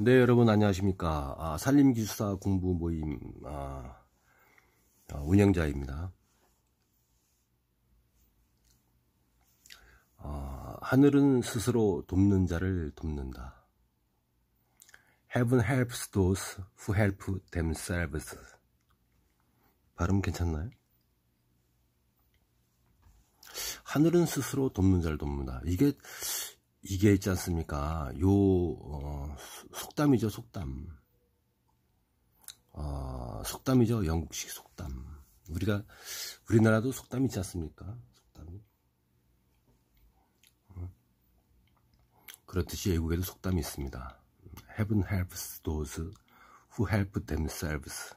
네, 여러분 안녕하십니까. 산림기술사 공부 모임 운영자입니다. 하늘은 스스로 돕는 자를 돕는다. Heaven helps those who help themselves. 발음 괜찮나요? 하늘은 스스로 돕는 자를 돕는다. 이게 있지 않습니까? 속담이죠, 속담. 속담이죠, 영국식 속담. 우리나라도 속담이 있지 않습니까? 속담이. 그렇듯이 외국에도 속담이 있습니다. Heaven helps those who help themselves.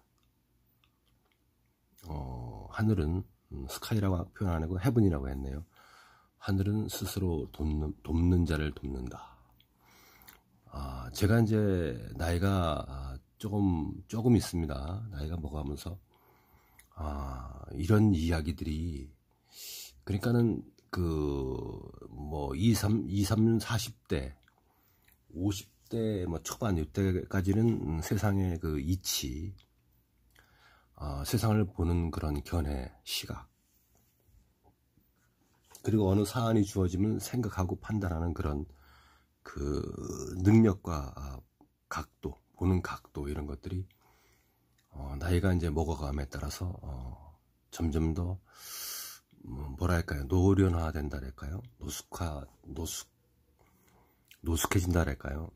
하늘은 스카이라고 표현 안 하고 heaven이라고 했네요. 하늘은 스스로 돕는 자를 돕는다. 제가 이제 나이가 조금 있습니다. 나이가 먹어가면서 이런 이야기들이, 그러니까는 40대 50대 초반 이때까지는 세상의 그 이치, 세상을 보는 그런 견해, 시각, 그리고 어느 사안이 주어지면 생각하고 판단하는 그런 그 능력과 각도, 보는 각도, 이런 것들이 나이가 이제 먹어감에 따라서 점점 더 뭐랄까요, 노련화된다 할까요, 노숙해진다 할까요.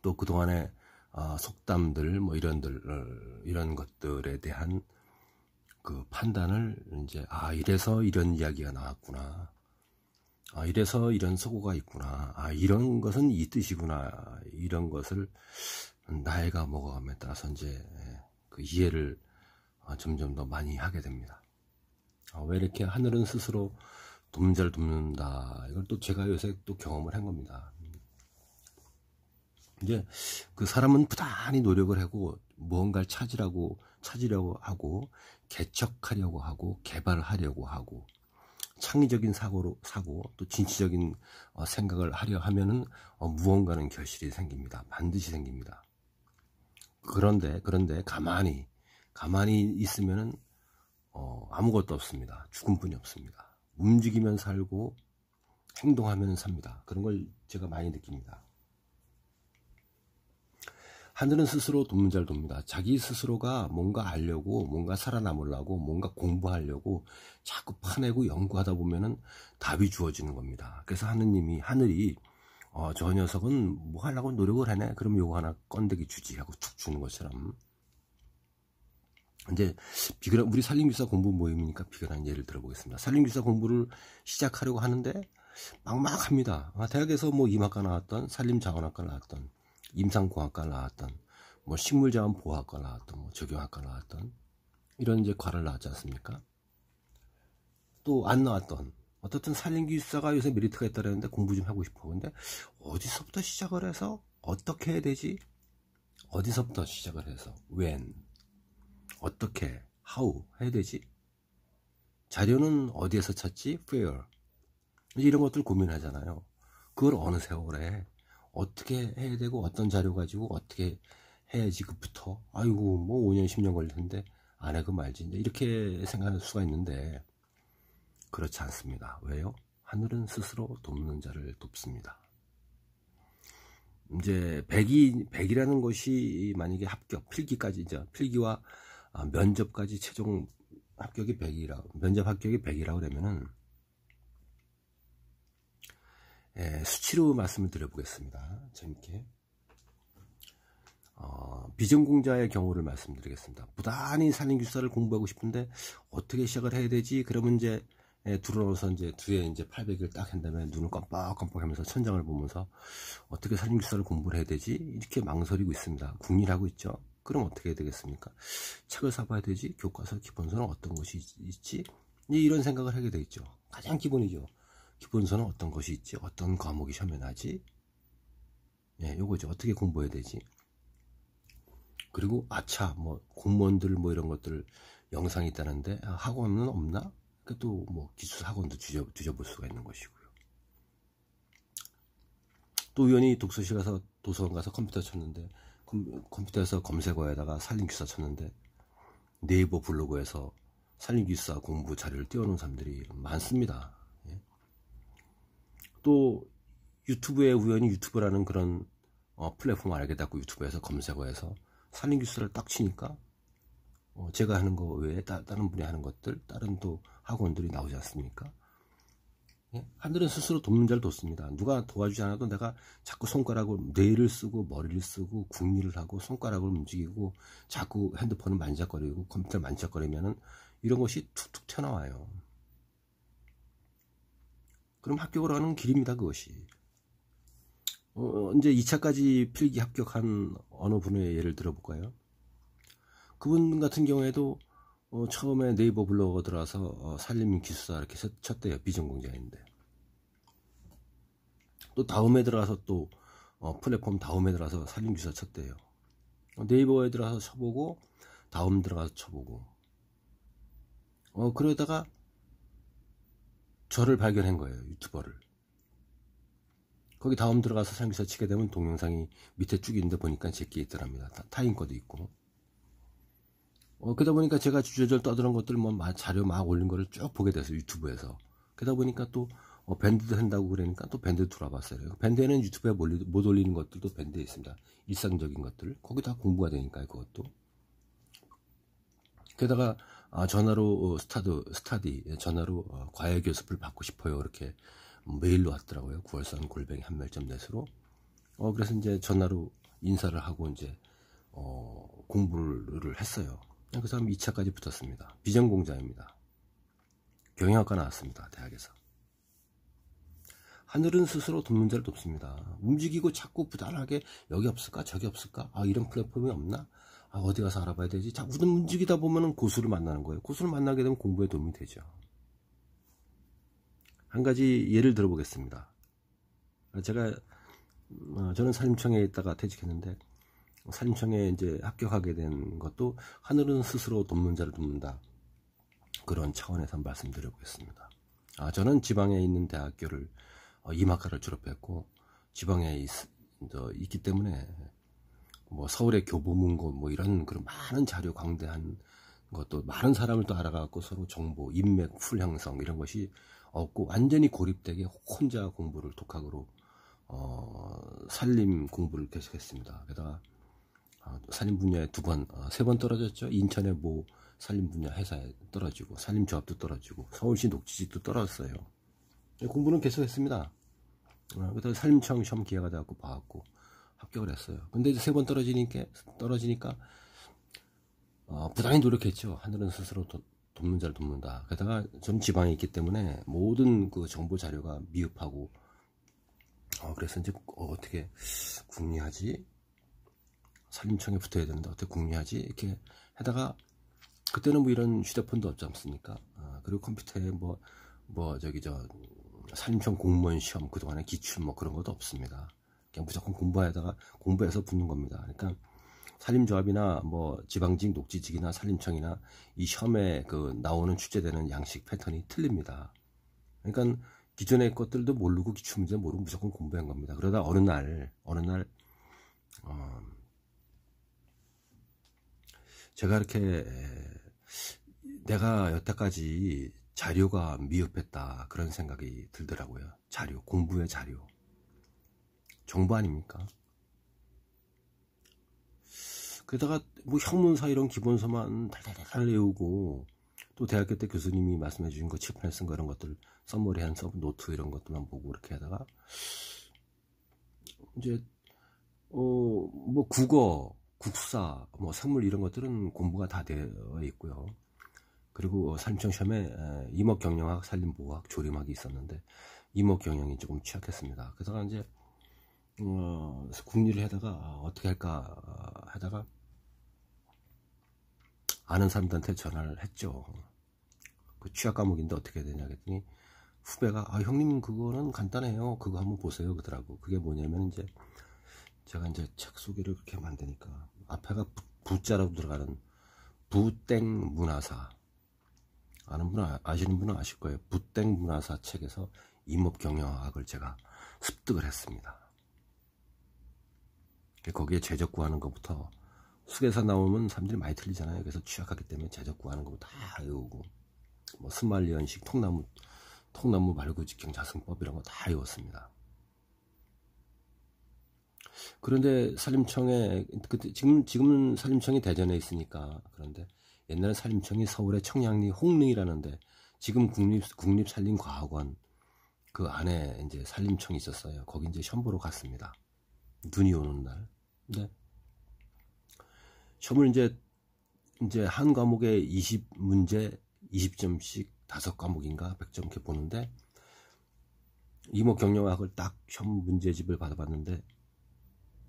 또 그동안에 속담들 이런 것들에 대한 그 판단을 이제 이래서 이런 이야기가 나왔구나, 이래서 이런 속어가 있구나, 이런 것은 이 뜻이구나, 이런 것을 나이가 먹어감에 따라서 이제 그 이해를 점점 더 많이 하게 됩니다. 왜 이렇게 하늘은 스스로 돕는 자를 돕는다, 이걸 또 제가 요새 또 경험을 한 겁니다. 이제 그 사람은 부단히 노력을 하고 무언가를 찾으려고 하고, 개척하려고 하고, 개발하려고 하고, 창의적인 사고, 또 진취적인 생각을 하려 하면은 무언가는 결실이 생깁니다. 반드시 생깁니다. 그런데 가만히 있으면은 아무것도 없습니다. 죽음뿐이 없습니다. 움직이면 살고 행동하면 삽니다. 그런 걸 제가 많이 느낍니다. 하늘은 스스로 돕는 자를 돕니다. 자기 스스로가 뭔가 알려고, 뭔가 살아남으려고, 뭔가 공부하려고 자꾸 파내고 연구하다 보면은 답이 주어지는 겁니다. 그래서 하늘이 저 녀석은 뭐 하려고 노력을 하네, 그럼 요거 하나 건더기 주지 하고 툭 주는 것처럼, 이제 우리 산림기술사 공부 모임이니까 비근한 예를 들어보겠습니다. 산림기술사 공부를 시작하려고 하는데 막막합니다. 대학에서 이마과 나왔던, 산림자원학과 나왔던, 임상공학과 나왔던, 식물자원보호학과 나왔던, 적용학과 나왔던, 이런 이제 과를 나왔지 않습니까? 또 안 나왔던, 어떻든 산림기술사가 요새 메리트가 있다는데 공부 좀 하고 싶어. 근데 어디서부터 시작을 해서 어떻게 해야 되지? 어디서부터 시작을 해서 when, 어떻게, how 해야 되지? 자료는 어디에서 찾지? where. 이런 것들 고민하잖아요. 그걸 어느 세월에 어떻게 해야 되고, 어떤 자료 가지고 어떻게 해야지 그부터 5년 10년 걸릴 텐데 안 해 그 말지, 이렇게 생각할 수가 있는데 그렇지 않습니다. 왜요? 하늘은 스스로 돕는 자를 돕습니다. 이제 100이라는 것이 만약에 필기까지, 이제 필기와 면접까지 최종 합격이 100이라고, 면접 합격이 100이라고 그러면은, 수치로 말씀을 드려보겠습니다. 재밌게. 비전공자의 경우를 말씀드리겠습니다. 부단히 산림기술사를 공부하고 싶은데 어떻게 시작을 해야 되지? 그러면 이제 들어오서 이제 뒤에 이제 800일 딱 한 다음에 눈을 깜빡깜빡 하면서 천장을 보면서 어떻게 산림기술사를 공부를 해야 되지? 이렇게 망설이고 있습니다. 궁리하고 있죠. 그럼 어떻게 해야 되겠습니까? 책을 사봐야 되지? 교과서 기본서는 어떤 것이 있지? 이런 생각을 하게 돼 있죠. 가장 기본이죠. 기본서는 어떤 것이 있지? 어떤 과목이 시험에 나지? 요거죠. 어떻게 공부해야 되지? 그리고 공무원들 이런 것들 영상이 있다는데 학원은 없나? 또 기술 학원도 뒤져볼 수가 있는 것이고요. 또 우연히 독서실 가서 도서관 가서 컴퓨터 쳤는데 컴퓨터에서 검색어에다가 살림기사 쳤는데 네이버 블로그에서 살림기사 공부 자료를 띄워놓은 사람들이 많습니다. 예. 또 유튜브에 우연히 유튜브라는 그런 플랫폼을 알게 됐고 유튜브에서 검색어에서 살림기사를 딱 치니까 제가 하는 거 외에 다른 분이 하는 것들, 다른 또 학원들이 나오지 않습니까? 예? 하늘은 스스로 돕는 자를 돕습니다. 누가 도와주지 않아도 내가 자꾸 손가락을, 뇌를 쓰고 머리를 쓰고 궁리를 하고 손가락을 움직이고 자꾸 핸드폰을 만지작거리고 컴퓨터를 만지작거리면은 이런 것이 툭툭 튀어나와요. 그럼 합격을 하는 길입니다, 그것이. 이제 2차까지 필기 합격한 어느 분의 예를 들어볼까요? 그분 같은 경우에도 처음에 네이버 블로그 들어와서 살림기술사 이렇게 쳤대요. 비전공자인데. 또 다음에 들어가서 또 플랫폼 다음에 들어가서 살림기술사 쳤대요. 네이버에 들어가서 쳐보고 다음 들어가서 쳐보고 그러다가 저를 발견한 거예요. 유튜버를. 거기 다음 들어가서 살림기술사 치게 되면 동영상이 밑에 쭉 있는데 보니까 제게 있더랍니다. 타임 거도 있고. 그러다 보니까 제가 주저절 떠드는 것들 자료 막 올린 거를 쭉 보게 됐어요. 유튜브에서. 그러다 보니까 또 밴드도 한다고 그러니까 또 밴드 들어봤어요. 밴드에는 유튜브에 못 올리는 것들도 밴드에 있습니다. 일상적인 것들. 거기 다 공부가 되니까요. 그것도. 게다가 전화로 스타디 전화로 과외 교습을 받고 싶어요. 이렇게 메일로 왔더라고요. 9월산 골뱅이 한멜.net으로. 그래서 이제 전화로 인사를 하고 이제 공부를 했어요. 그 사람 2차까지 붙었습니다. 비전공자입니다. 경영학과 나왔습니다. 대학에서. 하늘은 스스로 돕는 자를 돕습니다. 움직이고 자꾸 부단하게 여기 없을까 저기 없을까 이런 플랫폼이 없나 어디 가서 알아봐야 되지. 자꾸 움직이다 보면 고수를 만나는 거예요. 고수를 만나게 되면 공부에 도움이 되죠. 한 가지 예를 들어보겠습니다. 저는 산림청에 있다가 퇴직했는데 산림청에 이제 합격하게 된 것도 하늘은 스스로 돕는 자를 돕는다. 그런 차원에서 말씀드려보겠습니다. 저는 지방에 있는 대학교를 이마카를 졸업했고 지방에 있기 때문에 서울의 교보문고 이런 그런 많은 자료 광대한 것도 많은 사람을 또 알아가고 서로 정보, 인맥, 풀 형성 이런 것이 없고 완전히 고립되게 혼자 공부를 독학으로 살림 공부를 계속했습니다. 게다가 살림 분야에 2번, 3번 떨어졌죠. 인천의 모 살림 분야 회사에 떨어지고 살림조합도 떨어지고 서울시 녹지직도 떨어졌어요. 공부는 계속했습니다. 그래서 살림청 시험 기회가 돼갖고 봐갖고 합격을 했어요. 근데 이제 3번 떨어지니까 부단히 노력했죠. 하늘은 스스로 돕는 자를 돕는다. 게다가 전 지방에 있기 때문에 모든 그 정보 자료가 미흡하고 그래서 이제 어떻게 궁리하지? 살림청에 붙어야 되는데 어떻게 궁리하지? 이렇게 하다가 그때는 이런 휴대폰도 없지 않습니까? 그리고 컴퓨터에 살림청 공무원 시험 그동안에 기출 그런 것도 없습니다. 그냥 무조건 공부해서 붙는 겁니다. 그러니까 살림조합이나 지방직, 녹지직이나 살림청이나 이 시험에 나오는 출제되는 양식 패턴이 틀립니다. 그러니까 기존의 것들도 모르고 기출 문제 모르고 무조건 공부한 겁니다. 그러다 어느 날 제가 이렇게 내가 여태까지 자료가 미흡했다 그런 생각이 들더라고요. 공부의 자료 정보 아닙니까? 그러다가 형문사 이런 기본서만 달달달 외우고 또 대학교 때 교수님이 말씀해 주신 거 칠판에 쓴 거 이런 것들 써머리한 노트 이런 것들만 보고 이렇게 하다가 이제 국어, 국사, 생물 이런 것들은 공부가 다 되어 있고요. 그리고 살림청 시험에 임업경영학, 살림보호학, 조림학이 있었는데 임업경영이 조금 취약했습니다. 그래서 이제 궁리를 하다가 어떻게 할까 하다가 아는 사람들한테 전화를 했죠. 그 취약 과목인데 어떻게 해야 되냐 했더니 후배가 형님 그거는 간단해요. 그거 한번 보세요 그러더라고. 그게 뭐냐면 제가 책 소개를 그렇게 만드니까 앞에가 부자라고 들어가는 부땡 문화사 아시는 분은 아실 거예요. 부땡 문화사 책에서 임업경영학을 제가 습득을 했습니다. 거기에 죄적 구하는 것부터, 수계사 나오면 사람들이 많이 틀리잖아요. 그래서 취약하기 때문에 죄적 구하는 것부터 다 외우고, 뭐 순말리언식, 통나무 말고 직경 자승법 이런 거 다 외웠습니다. 그런데 산림청에, 그때 지금은 산림청이 대전에 있으니까. 그런데 옛날에 산림청이 서울의 청량리 홍릉이라는데, 지금 국립산림과학원 그 안에 이제 산림청이 있었어요. 거기 이제 시험 보러 갔습니다. 눈이 오는 날. 근데 시험을 이제 한 과목에 20문제 20점씩 5과목인가 100점 이렇게 보는데, 이모 경영학을 딱 시험 문제집을 받아봤는데,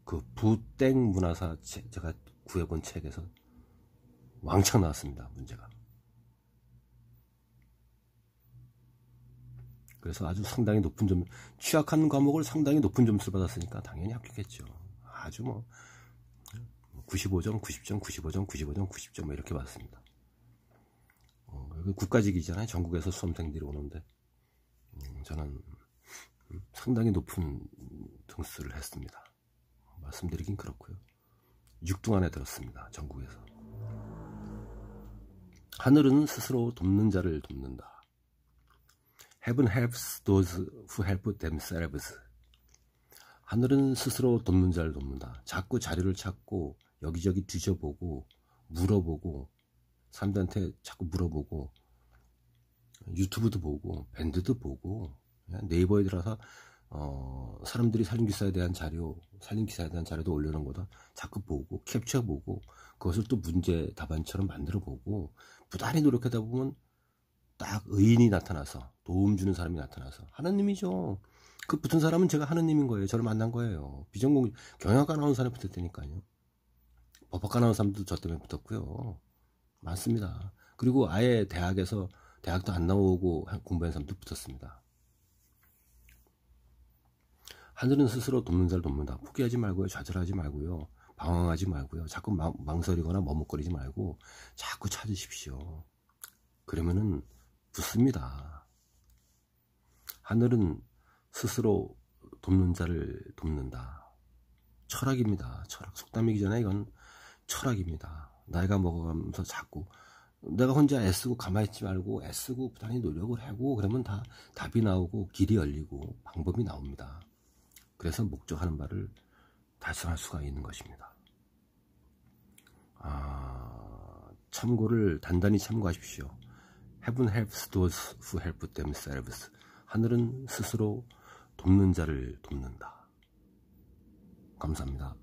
그 부땡 문화사 제가 구해본 책에서 왕창 나왔습니다, 문제가. 그래서 아주 상당히 높은 점, 취약한 과목을 상당히 높은 점수를 받았으니까 당연히 합격했죠. 아주 뭐 95점, 90점, 95점, 95점, 90점 뭐 이렇게 받았습니다. 국가직이잖아요. 전국에서 수험생들이 오는데, 저는 상당히 높은 등수를 했습니다. 말씀드리긴 그렇고요. 6등 안에 들었습니다. 전국에서. 하늘은 스스로 돕는 자를 돕는다. Heaven helps those who help themselves. 하늘은 스스로 돕는 자를 돕는다. 자꾸 자료를 찾고 여기저기 뒤져보고 물어보고, 사람들한테 자꾸 물어보고, 유튜브도 보고 밴드도 보고, 네이버에 들어서 사람들이 산림기사에 대한 자료도 올려놓은 거다 자꾸 보고 캡처보고, 그것을 또 문제 답안처럼 만들어보고, 부단히 노력하다 보면 딱 의인이 나타나서, 도움 주는 사람이 나타나서, 하느님이죠. 그 붙은 사람은 제가 하느님인 거예요. 저를 만난 거예요. 경영학과 나온 사람이 붙었다니까요. 법학과 나온 사람도 저 때문에 붙었고요. 많습니다. 그리고 아예 대학도 안 나오고 공부한 사람도 붙었습니다. 하늘은 스스로 돕는 자를 돕는다. 포기하지 말고요. 좌절하지 말고요. 방황하지 말고요. 자꾸 망설이거나 머뭇거리지 말고 자꾸 찾으십시오. 그러면은 붙습니다. 하늘은 스스로 돕는 자를 돕는다. 철학입니다. 철학. 속담이기 전에 이건 철학입니다. 나이가 먹어가면서 자꾸 내가 혼자 애쓰고 가만히 있지 말고 애쓰고 부단히 노력을 하고, 그러면 다 답이 나오고 길이 열리고 방법이 나옵니다. 그래서 목적하는 바를 달성할 수가 있는 것입니다. 참고를 단단히 참고하십시오. Heaven helps those who help themselves. 하늘은 스스로 돕는 자를 돕는다. 감사합니다.